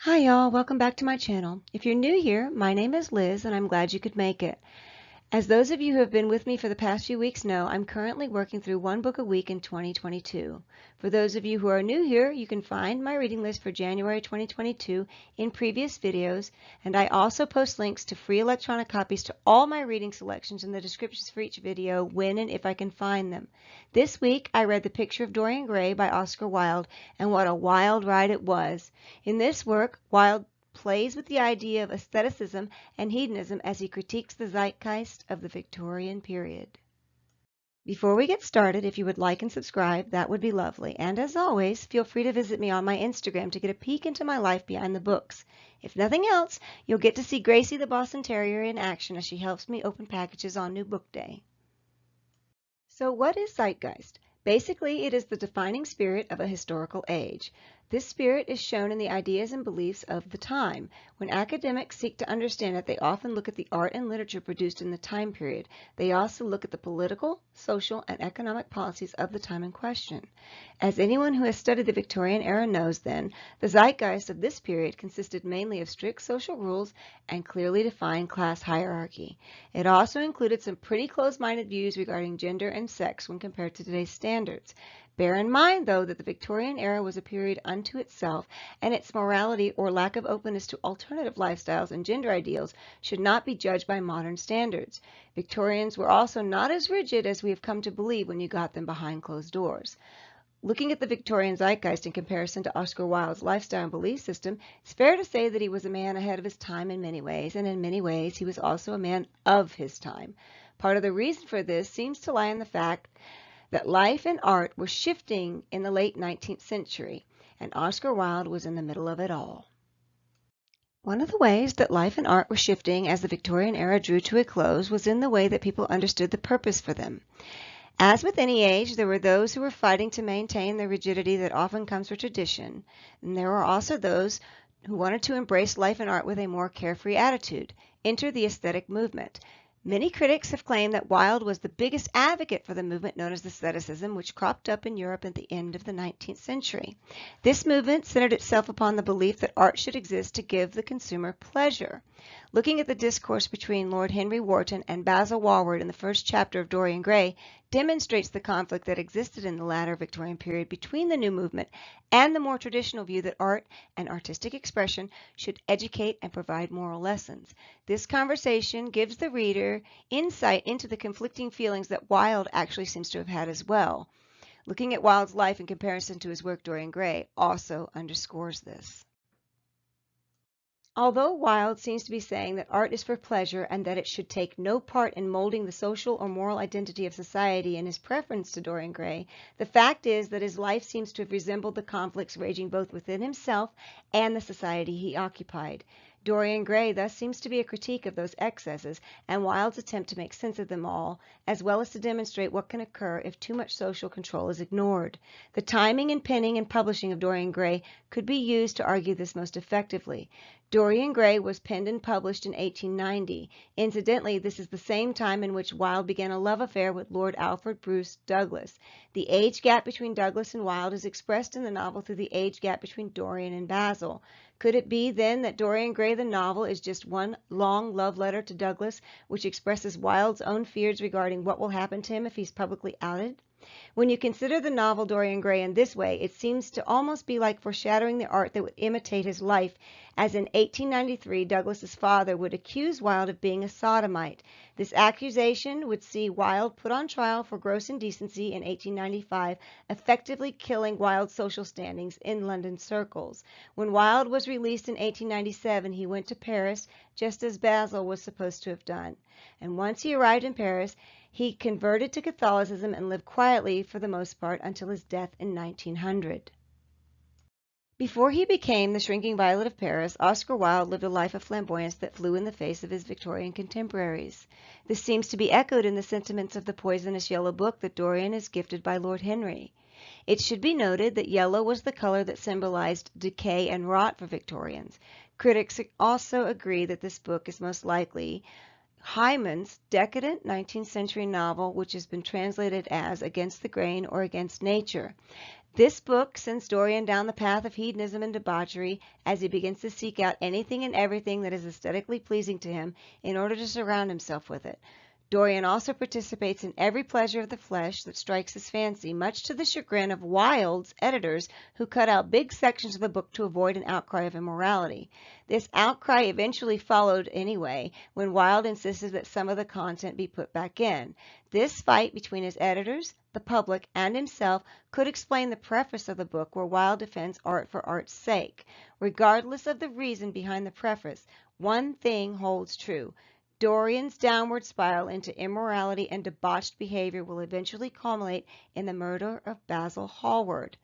Hi y'all, welcome back to my channel. If you're new here, my name is Liz and I'm glad you could make it. As those of you who have been with me for the past few weeks know, I'm currently working through one book a week in 2022. For those of you who are new here, you can find my reading list for January 2022 in previous videos, and I also post links to free electronic copies to all my reading selections in the descriptions for each video when and if I can find them. This week, I read The Picture of Dorian Gray by Oscar Wilde, and what a wild ride it was. In this work, Wilde plays with the idea of aestheticism and hedonism as he critiques the zeitgeist of the Victorian period. Before we get started, if you would like and subscribe, that would be lovely. And as always, feel free to visit me on my Instagram to get a peek into my life behind the books. If nothing else, you'll get to see Gracie the Boston Terrier in action as she helps me open packages on New Book Day. So what is zeitgeist? Basically, it is the defining spirit of a historical age. This spirit is shown in the ideas and beliefs of the time. When academics seek to understand it, they often look at the art and literature produced in the time period. They also look at the political, social, and economic policies of the time in question. As anyone who has studied the Victorian era knows then, the zeitgeist of this period consisted mainly of strict social rules and clearly defined class hierarchy. It also included some pretty close-minded views regarding gender and sex when compared to today's standards. Bear in mind, though, that the Victorian era was a period unto itself, and its morality or lack of openness to alternative lifestyles and gender ideals should not be judged by modern standards. Victorians were also not as rigid as we have come to believe when you got them behind closed doors. Looking at the Victorian zeitgeist in comparison to Oscar Wilde's lifestyle and belief system, it's fair to say that he was a man ahead of his time in many ways, and in many ways he was also a man of his time. Part of the reason for this seems to lie in the fact that life and art were shifting in the late 19th century, and Oscar Wilde was in the middle of it all. One of the ways that life and art were shifting as the Victorian era drew to a close was in the way that people understood the purpose for them. As with any age, there were those who were fighting to maintain the rigidity that often comes with tradition, and there were also those who wanted to embrace life and art with a more carefree attitude. Enter the aesthetic movement. Many critics have claimed that Wilde was the biggest advocate for the movement known as Aestheticism, which cropped up in Europe at the end of the 19th century. This movement centered itself upon the belief that art should exist to give the consumer pleasure. Looking at the discourse between Lord Henry Wharton and Basil Hallward in the first chapter of Dorian Gray demonstrates the conflict that existed in the latter Victorian period between the new movement and the more traditional view that art and artistic expression should educate and provide moral lessons. This conversation gives the reader insight into the conflicting feelings that Wilde actually seems to have had as well. Looking at Wilde's life in comparison to his work Dorian Gray also underscores this. Although Wilde seems to be saying that art is for pleasure and that it should take no part in molding the social or moral identity of society in his preference to Dorian Gray, the fact is that his life seems to have resembled the conflicts raging both within himself and the society he occupied. Dorian Gray thus seems to be a critique of those excesses and Wilde's attempt to make sense of them all, as well as to demonstrate what can occur if too much social control is ignored. The timing and penning and publishing of Dorian Gray could be used to argue this most effectively. Dorian Gray was penned and published in 1890. Incidentally, this is the same time in which Wilde began a love affair with Lord Alfred Bruce Douglas. The age gap between Douglas and Wilde is expressed in the novel through the age gap between Dorian and Basil. Could it be, then, that Dorian Gray the novel is just one long love letter to Douglas, which expresses Wilde's own fears regarding what will happen to him if he's publicly outed? When you consider the novel Dorian Gray in this way, it seems to almost be like foreshadowing the art that would imitate his life, as in 1893 Douglas's father would accuse Wilde of being a sodomite. This accusation would see Wilde put on trial for gross indecency in 1895, effectively killing Wilde's social standings in London circles. When Wilde was released in 1897, he went to Paris, just as Basil was supposed to have done. And once he arrived in Paris, he converted to Catholicism and lived quietly for the most part until his death in 1900. Before he became the shrinking violet of Paris, Oscar Wilde lived a life of flamboyance that flew in the face of his Victorian contemporaries. This seems to be echoed in the sentiments of the poisonous yellow book that Dorian is gifted by Lord Henry. It should be noted that yellow was the color that symbolized decay and rot for Victorians. Critics also agree that this book is most likely Hyman's decadent 19th century novel, which has been translated as Against the Grain or Against Nature. This book sends Dorian down the path of hedonism and debauchery as he begins to seek out anything and everything that is aesthetically pleasing to him in order to surround himself with it. Dorian also participates in every pleasure of the flesh that strikes his fancy, much to the chagrin of Wilde's editors, who cut out big sections of the book to avoid an outcry of immorality. This outcry eventually followed anyway, when Wilde insisted that some of the content be put back in. This fight between his editors, the public, and himself could explain the preface of the book, where Wilde defends art for art's sake. Regardless of the reason behind the preface, one thing holds true. Dorian's downward spiral into immorality and debauched behavior will eventually culminate in the murder of Basil Hallward.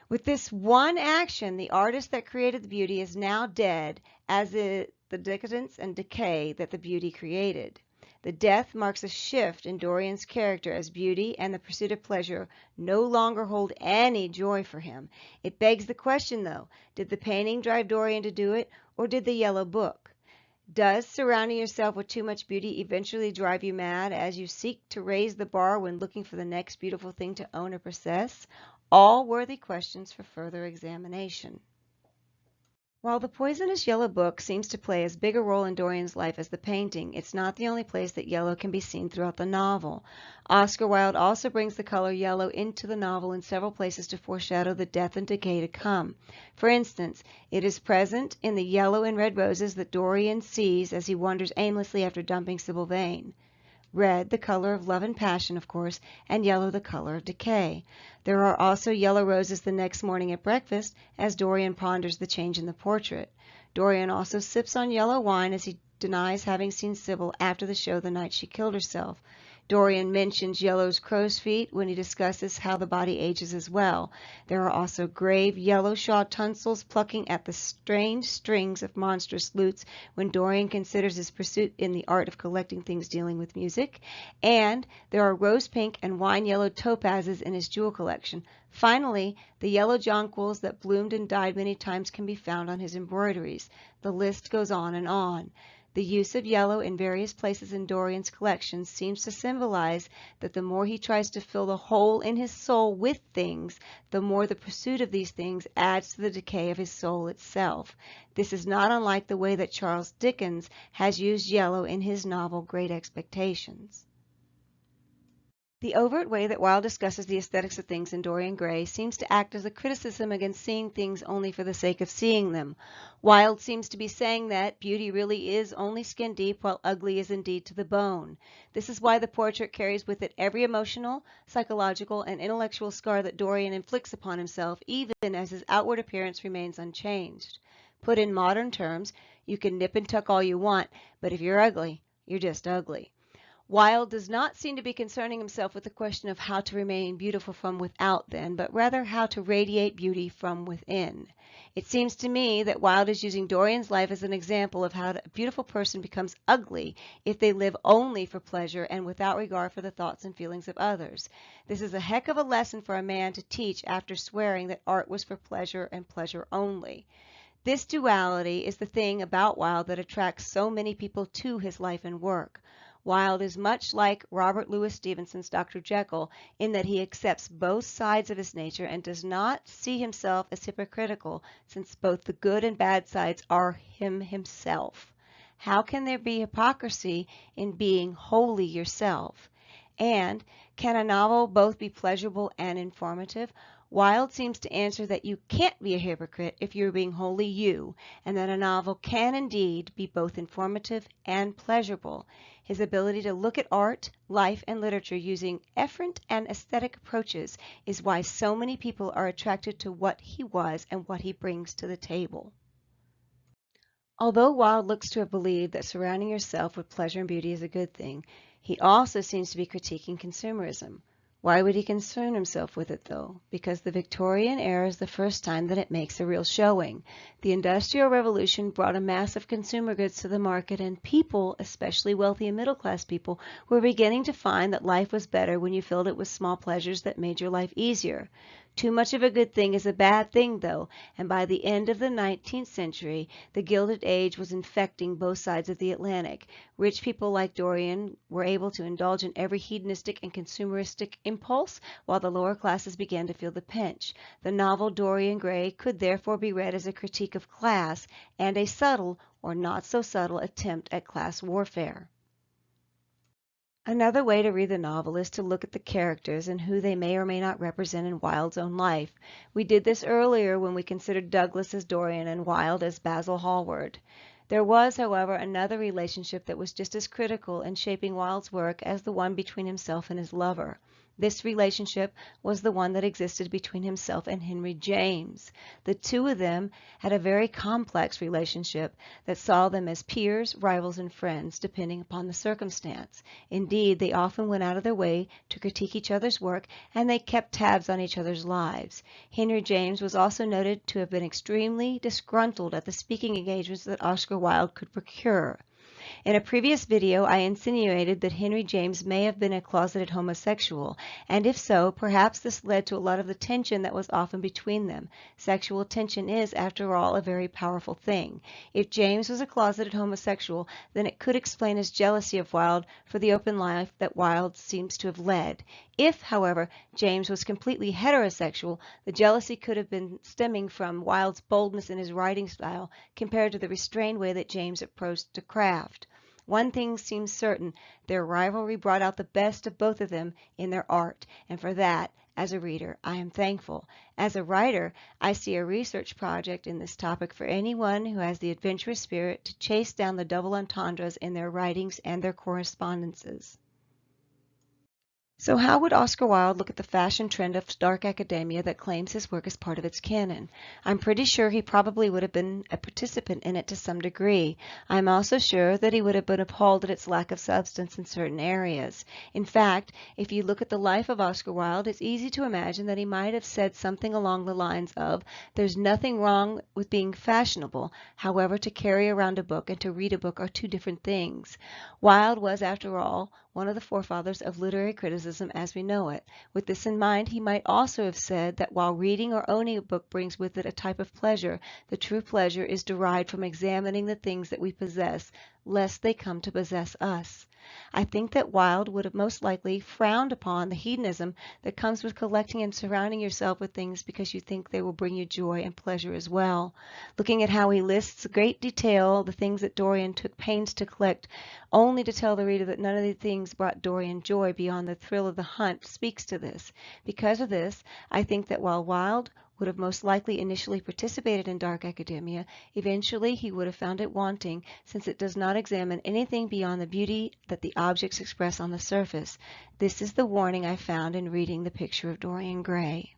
With this one action, the artist that created the beauty is now dead, as is the decadence and decay that the beauty created. The death marks a shift in Dorian's character, as beauty and the pursuit of pleasure no longer hold any joy for him. It begs the question, though, did the painting drive Dorian to do it, or did the yellow book? Does surrounding yourself with too much beauty eventually drive you mad as you seek to raise the bar when looking for the next beautiful thing to own or possess? All worthy questions for further examination. While the poisonous yellow book seems to play as big a role in Dorian's life as the painting, it's not the only place that yellow can be seen throughout the novel. Oscar Wilde also brings the color yellow into the novel in several places to foreshadow the death and decay to come. For instance, it is present in the yellow and red roses that Dorian sees as he wanders aimlessly after dumping Sybil Vane. Red, the color of love and passion, of course, and yellow, the color of decay. There are also yellow roses the next morning at breakfast as Dorian ponders the change in the portrait. Dorian also sips on yellow wine as he denies having seen Sybil after the show the night she killed herself. Dorian mentions yellow's crow's feet when he discusses how the body ages as well. There are also grave yellow shawed tonsils plucking at the strange strings of monstrous lutes when Dorian considers his pursuit in the art of collecting things dealing with music. And there are rose pink and wine yellow topazes in his jewel collection. Finally, the yellow jonquils that bloomed and died many times can be found on his embroideries. The list goes on and on. The use of yellow in various places in Dorian's collection seems to symbolize that the more he tries to fill the hole in his soul with things, the more the pursuit of these things adds to the decay of his soul itself. This is not unlike the way that Charles Dickens has used yellow in his novel Great Expectations. The overt way that Wilde discusses the aesthetics of things in Dorian Gray seems to act as a criticism against seeing things only for the sake of seeing them. Wilde seems to be saying that beauty really is only skin deep, while ugly is indeed to the bone. This is why the portrait carries with it every emotional, psychological, and intellectual scar that Dorian inflicts upon himself, even as his outward appearance remains unchanged. Put in modern terms, you can nip and tuck all you want, but if you're ugly, you're just ugly. Wilde does not seem to be concerning himself with the question of how to remain beautiful from without then, but rather how to radiate beauty from within. It seems to me that Wilde is using Dorian's life as an example of how a beautiful person becomes ugly if they live only for pleasure and without regard for the thoughts and feelings of others. This is a heck of a lesson for a man to teach after swearing that art was for pleasure and pleasure only. This duality is the thing about Wilde that attracts so many people to his life and work. Wilde is much like Robert Louis Stevenson's Dr. Jekyll in that he accepts both sides of his nature and does not see himself as hypocritical, since both the good and bad sides are him himself. How can there be hypocrisy in being wholly yourself? And can a novel both be pleasurable and informative? Wilde seems to answer that you can't be a hypocrite if you're being wholly you, and that a novel can indeed be both informative and pleasurable. His ability to look at art, life, and literature using efferent and aesthetic approaches is why so many people are attracted to what he was and what he brings to the table. Although Wilde looks to have believed that surrounding yourself with pleasure and beauty is a good thing, he also seems to be critiquing consumerism. Why would he concern himself with it, though? Because the Victorian era is the first time that it makes a real showing. The Industrial Revolution brought a mass of consumer goods to the market, and people, especially wealthy and middle-class people, were beginning to find that life was better when you filled it with small pleasures that made your life easier. Too much of a good thing is a bad thing, though, and by the end of the 19th century, the Gilded Age was infecting both sides of the Atlantic. Rich people like Dorian were able to indulge in every hedonistic and consumeristic impulse, while the lower classes began to feel the pinch. The novel Dorian Gray could therefore be read as a critique of class and a subtle, or not so subtle, attempt at class warfare. Another way to read the novel is to look at the characters and who they may or may not represent in Wilde's own life. We did this earlier when we considered Douglas as Dorian and Wilde as Basil Hallward. There was, however, another relationship that was just as critical in shaping Wilde's work as the one between himself and his lover. This relationship was the one that existed between himself and Henry James. The two of them had a very complex relationship that saw them as peers, rivals, and friends, depending upon the circumstance. Indeed, they often went out of their way to critique each other's work, and they kept tabs on each other's lives. Henry James was also noted to have been extremely disgruntled at the speaking engagements that Oscar Wilde could procure. In a previous video, I insinuated that Henry James may have been a closeted homosexual, and if so, perhaps this led to a lot of the tension that was often between them. Sexual tension is, after all, a very powerful thing. If James was a closeted homosexual, then it could explain his jealousy of Wilde for the open life that Wilde seems to have led. If, however, James was completely heterosexual, the jealousy could have been stemming from Wilde's boldness in his writing style compared to the restrained way that James approached the craft. One thing seems certain: their rivalry brought out the best of both of them in their art, and for that, as a reader, I am thankful. As a writer, I see a research project in this topic for anyone who has the adventurous spirit to chase down the double entendres in their writings and their correspondences. So how would Oscar Wilde look at the fashion trend of dark academia that claims his work is part of its canon? I'm pretty sure he probably would have been a participant in it to some degree. I'm also sure that he would have been appalled at its lack of substance in certain areas. In fact, if you look at the life of Oscar Wilde, it's easy to imagine that he might have said something along the lines of, "There's nothing wrong with being fashionable. However, to carry around a book and to read a book are two different things." Wilde was, after all, one of the forefathers of literary criticism as we know it. With this in mind, he might also have said that while reading or owning a book brings with it a type of pleasure, the true pleasure is derived from examining the things that we possess, lest they come to possess us. I think that Wilde would have most likely frowned upon the hedonism that comes with collecting and surrounding yourself with things because you think they will bring you joy and pleasure as well. Looking at how he lists in great detail the things that Dorian took pains to collect, only to tell the reader that none of these things brought Dorian joy beyond the thrill of the hunt, speaks to this. Because of this, I think that while Wilde would have most likely initially participated in dark academia, eventually he would have found it wanting, since it does not examine anything beyond the beauty that the objects express on the surface. This is the warning I found in reading The Picture of Dorian Gray.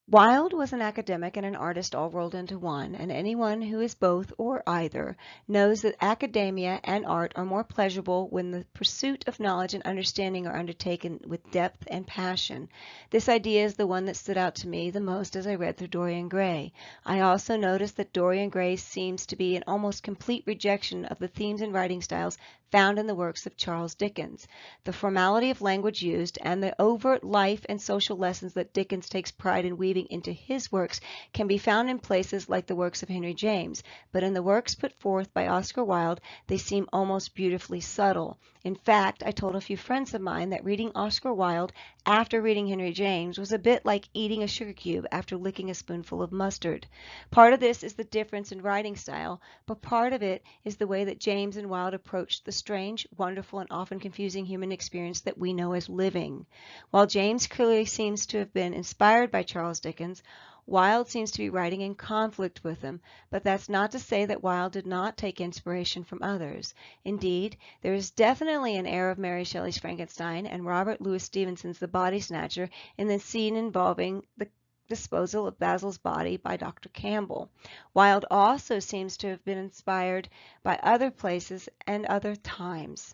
Wilde was an academic and an artist all rolled into one, and anyone who is both or either knows that academia and art are more pleasurable when the pursuit of knowledge and understanding are undertaken with depth and passion. This idea is the one that stood out to me the most as I read through Dorian Gray. I also noticed that Dorian Gray seems to be an almost complete rejection of the themes and writing styles found in the works of Charles Dickens. The formality of language used and the overt life and social lessons that Dickens takes pride in weaving into his works can be found in places like the works of Henry James, but in the works put forth by Oscar Wilde, they seem almost beautifully subtle. In fact, I told a few friends of mine that reading Oscar Wilde after reading Henry James was a bit like eating a sugar cube after licking a spoonful of mustard. Part of this is the difference in writing style, but part of it is the way that James and Wilde approached the strange, wonderful, and often confusing human experience that we know as living. While James clearly seems to have been inspired by Charles Dickens, Wilde seems to be writing in conflict with him, but that's not to say that Wilde did not take inspiration from others. Indeed, there is definitely an air of Mary Shelley's Frankenstein and Robert Louis Stevenson's The Body Snatcher in the scene involving the disposal of Basil's body by Dr. Campbell. Wilde also seems to have been inspired by other places and other times.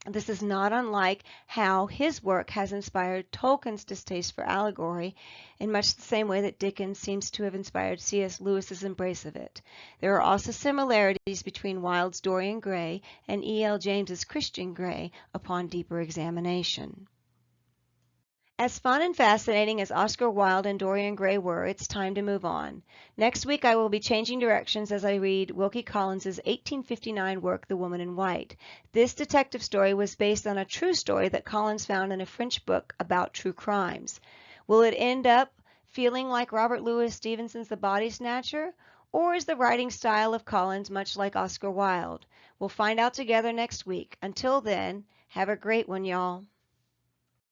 This is not unlike how his work has inspired Tolkien's distaste for allegory in much the same way that Dickens seems to have inspired C.S. Lewis's embrace of it. There are also similarities between Wilde's Dorian Gray and E.L. James's Christian Grey upon deeper examination. As fun and fascinating as Oscar Wilde and Dorian Gray were, it's time to move on. Next week I will be changing directions as I read Wilkie Collins's 1859 work, The Woman in White. This detective story was based on a true story that Collins found in a French book about true crimes. Will it end up feeling like Robert Louis Stevenson's The Body Snatcher? Or is the writing style of Collins much like Oscar Wilde? We'll find out together next week. Until then, have a great one, y'all.